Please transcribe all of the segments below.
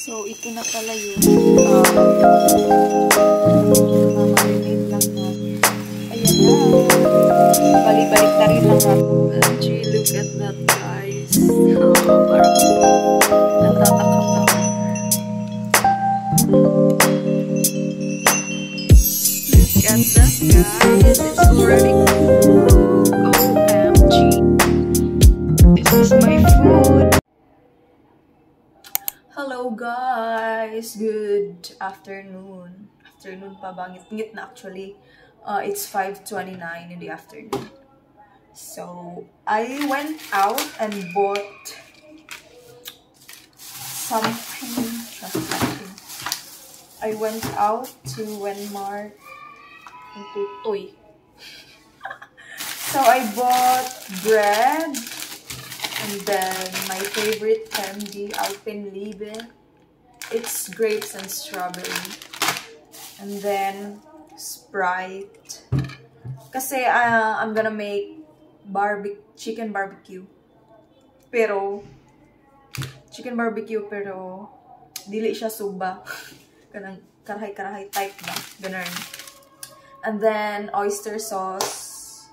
So, ito na pala yung marinate lang natin. Ayan na. Balik-balik na rin lang natin. Gee, look at that, guys. Parang natatakam na. Look at that, guys. It's already cooked. OMG. This is my food. Hello guys! Good afternoon. Afternoon pa ba? Ngit-ngit na actually. It's 5:29 in the afternoon. So, I went out and bought something. I went out to Wenmart and Tutoy. So, I bought bread. And then, my favorite candy, Alpenliebe. It's grapes and strawberry. And then, Sprite. Kasi, I'm gonna make chicken barbecue. Pero, dili siya suba. Kanang karahay-karahay type na. Ganun. And then, oyster sauce.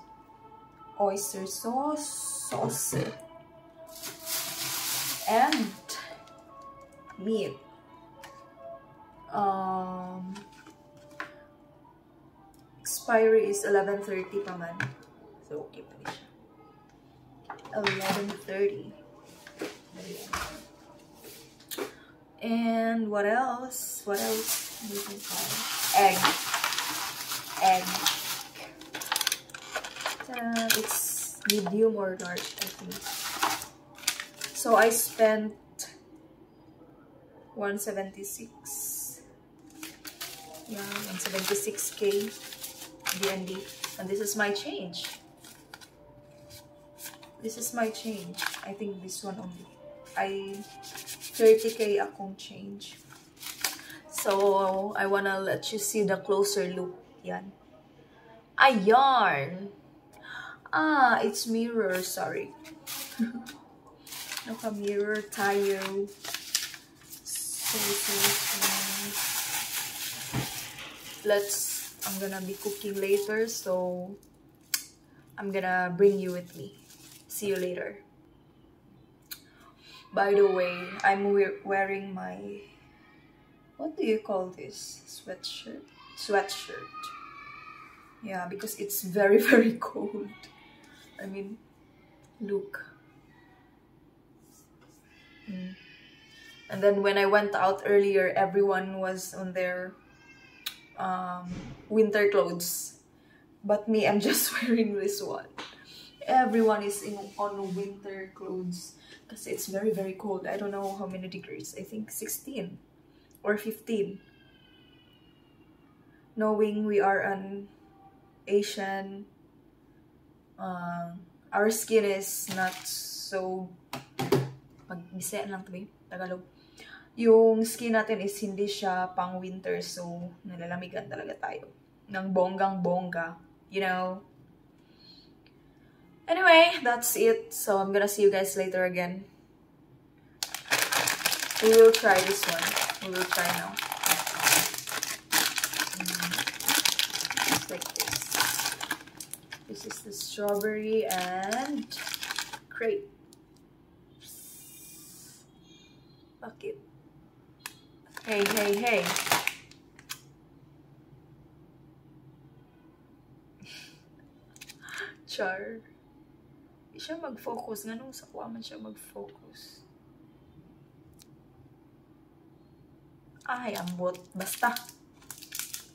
And meat. Expiry is 11:30 pa man. So, okay pa rin siya. 11:30. And what else? Egg. It's medium or large, I think. So I spent 176. Yeah, 176K BND. And this is my change. I think this one only. 30K akong change. So I wanna let you see the closer look. Yan. Ayan. It's mirror, sorry. Naka-mirror tayo. So. I'm gonna be cooking later, so I'm gonna bring you with me. See you later. By the way, I'm wearing my, what do you call this? Sweatshirt. Yeah, because it's very, very cold. I mean, look. And then when I went out earlier, everyone was on their winter clothes. But me, I'm just wearing this one. Everyone is on winter clothes because it's very, very cold. I don't know how many degrees. I think 16 or 15. Knowing we are an Asian, our skin is not so... Pag-bisaya lang ito, Tagalog. Yung skin natin is hindi siya pang winter, so nalalamigan talaga tayo. Ng bonggang-bongga, you know. Anyway, that's it. So I'm gonna see you guys later again. We will try this one. We will try now. Just like this. This is the strawberry and crepe. Bakit? Hey. Char. Di siya mag-focus. Nga nung sa kuha man siya mag-focus. Ay, ambot. Basta.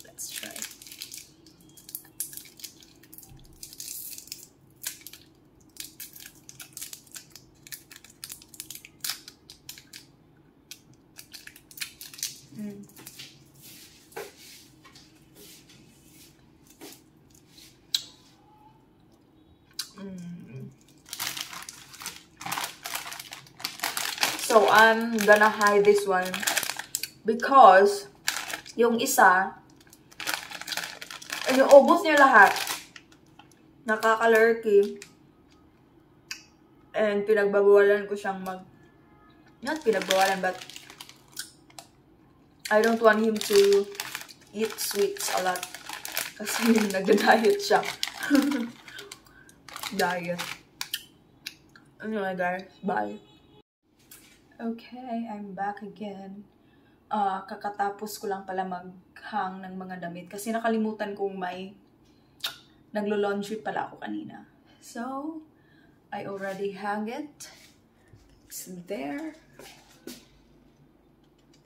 Let's try. So, I'm gonna hide this one because yung isa, yung ubos niya lahat, nakakalurky. And pinagbabawalan ko siyang not pinagbawalan, but I don't want him to eat sweets a lot. Kasi nag-diet siya. Diet. Anyway guys, bye. Okay, I'm back again. Kakatapos ko lang pala maghang ng mga damit. Kasi nakalimutan kong may naglo-laundry pala ako kanina. So, I already hang it. It's there.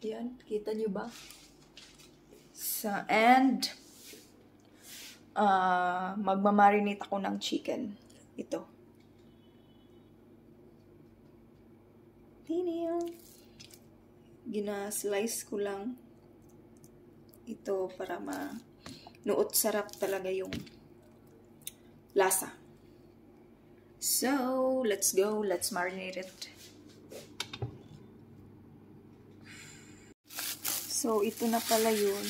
Yan, kita nyo ba? So, and magmamarinate ako ng chicken. Ito. Gina-slice ko lang ito para nuot sarap talaga yung lasa. So, let's go. Let's marinate it. So, ito na pala yun.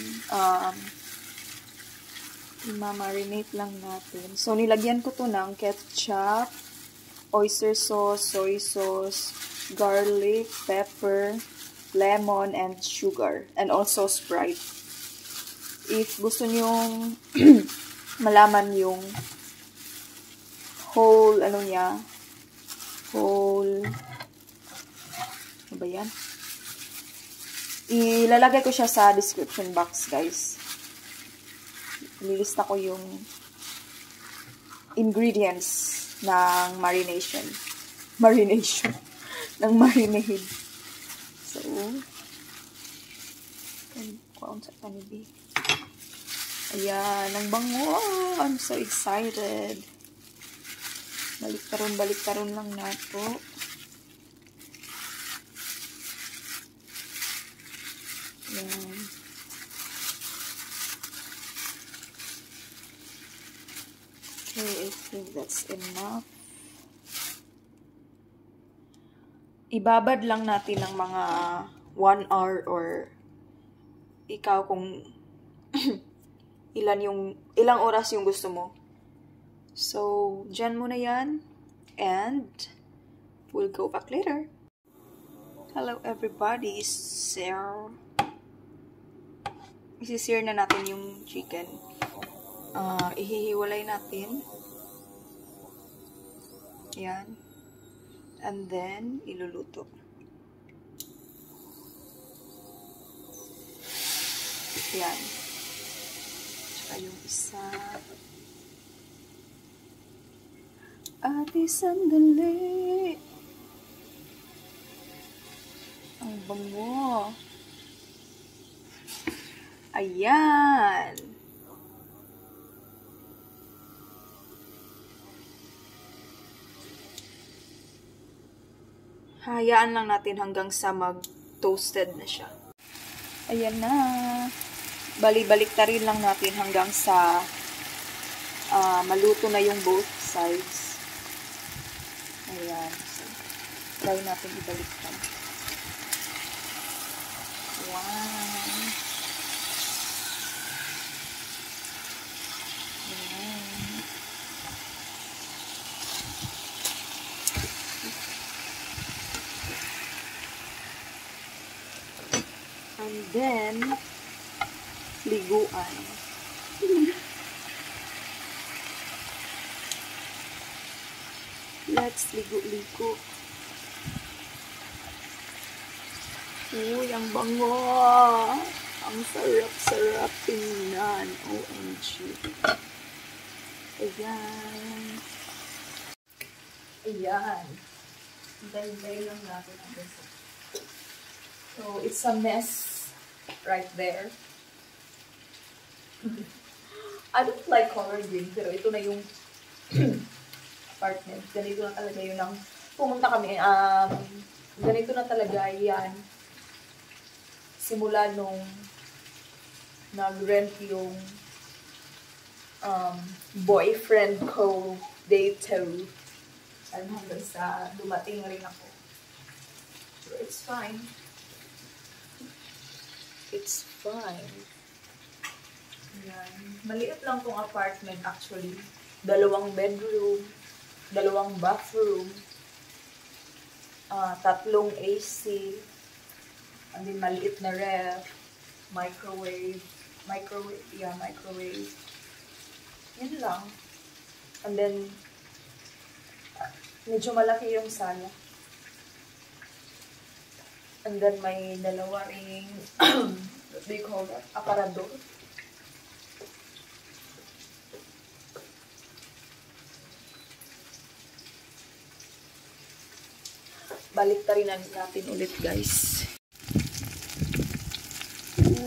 Ima-marinate lang natin. So, nilagyan ko to ng ketchup, oyster sauce, soy sauce, garlic, pepper, lemon, and sugar. And also Sprite. If gusto nyong malaman yung whole, ano ba yan? Ilalagay ko siya sa description box, guys. Nilista ko yung ingredients ng marinade. Ng marinade. So, ayan, ang bango. I'm so excited. Balik-taron lang nato. Ayan. Okay, I think that's enough. Ibabad lang natin ng mga 1 hour or ikaw kung ilang oras yung gusto mo. So, dyan muna yan. And we'll go back later. Hello everybody. So, isi-sear na natin yung chicken. Ihihiwalay natin. Yan. And then, iluluto. Yan. Tsaka yung isa. Ate, sandali. Ang bango. Ayan. Hayaan lang natin hanggang sa mag-toasted na siya. Ayan na. Bali-baliktarin lang natin hanggang sa maluto na yung both sides. Ayan. So, try natin ibaliktad. Wow. Ayan. And then, liguan. Let's ligo-ligo. Uy, ang bango. Ang sarap-sarap tingnan. OMG. Ayan. Ayan. Dahil lang natin ang gusto. So, it's a mess right there. I don't like color green, pero ito na yung apartment. Ganito na talaga yun ang pumunta kami. Ganito na talaga yan. Simula nung nag-rent yung boyfriend ko, day 2. Hanggang sa dumating rin ako. So, it's fine. It's fine. Yan. Maliit lang tong apartment actually. 2 bedroom, 2 bathroom, 3 AC, and then maliit na ref, microwave. Yun lang. And then, medyo malaki yung sala. And then, may dalawa ring, what do you call that? Aparador. Baliktarin natin ulit, guys.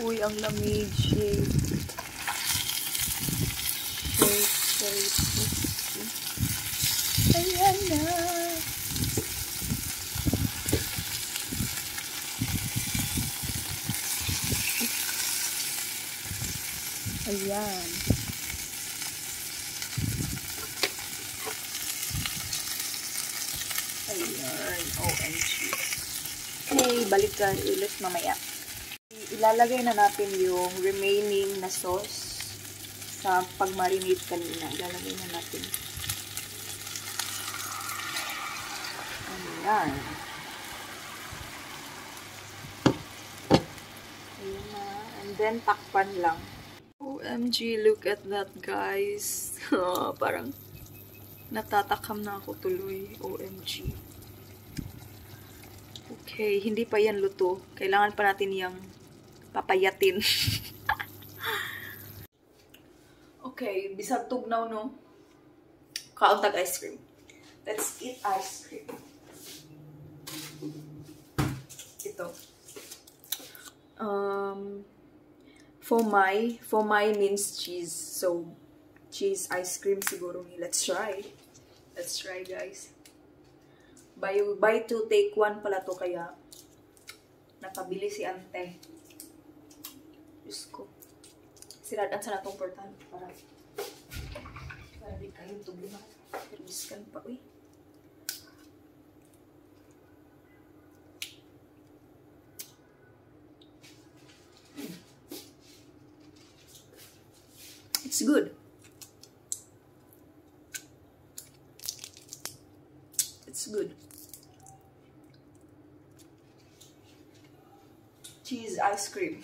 Uy, ang lamig. Shake. Ayan na. Ayan. Ayan. OMG. Okay, balikan ulit mamaya. Ilalagay na natin yung remaining na sauce sa pag-marinate kanina. Ilalagay na natin. Ayan. Ayan na. And then, takpan lang. OMG, look at that, guys. Parang natatakam na ako tuloy. OMG. Okay, hindi pa yan luto. Kailangan pa natin yung papayatin. Okay, bisag tugnaw, no? Kauntag ice cream. Let's eat ice cream. Ito. Fomai means cheese. So, cheese ice cream siguro ni. Let's try. Let's try, guys. Buy two, take one pala to, kaya napabili si ante. Diyos ko. Siradan sa natong portal para di kayong tubuhan. Pero iskan pa, uy. It's good. It's good. Cheese ice cream.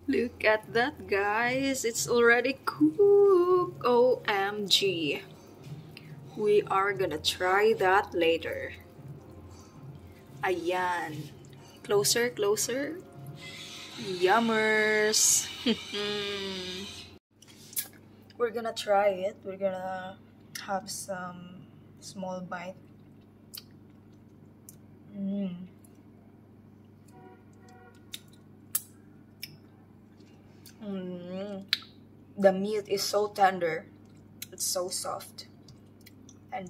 Look at that, guys. It's already cooked. OMG. We are gonna try that later. Ayan. Closer, closer. Yummers. We're gonna try it. We're gonna have some small bite. The meat is so tender. It's so soft. And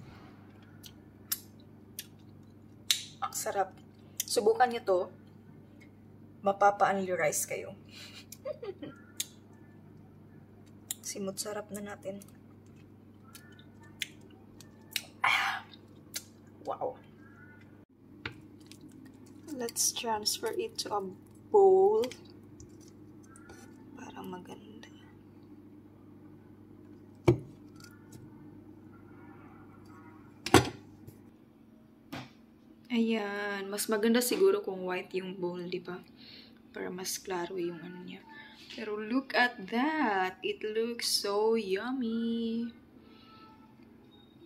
ang sarap. Subukan nyo to. Mapapa-unrealize kayo. Simot sarap na natin. Wow. Let's transfer it to a bowl. Para maganda. Ayan. Mas maganda siguro kung white yung bowl, di ba? Para mas klaro yung ano niya. Pero look at that! It looks so yummy!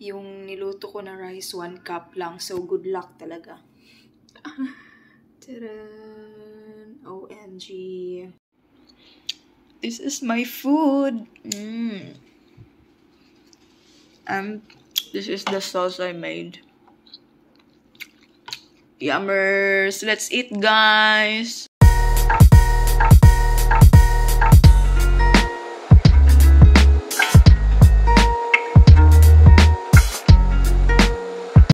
Yung niluto ko na rice, 1 cup lang. So, good luck talaga. Tadaan! OMG! This is my food! This is the sauce I made. Yummers! Let's eat, guys!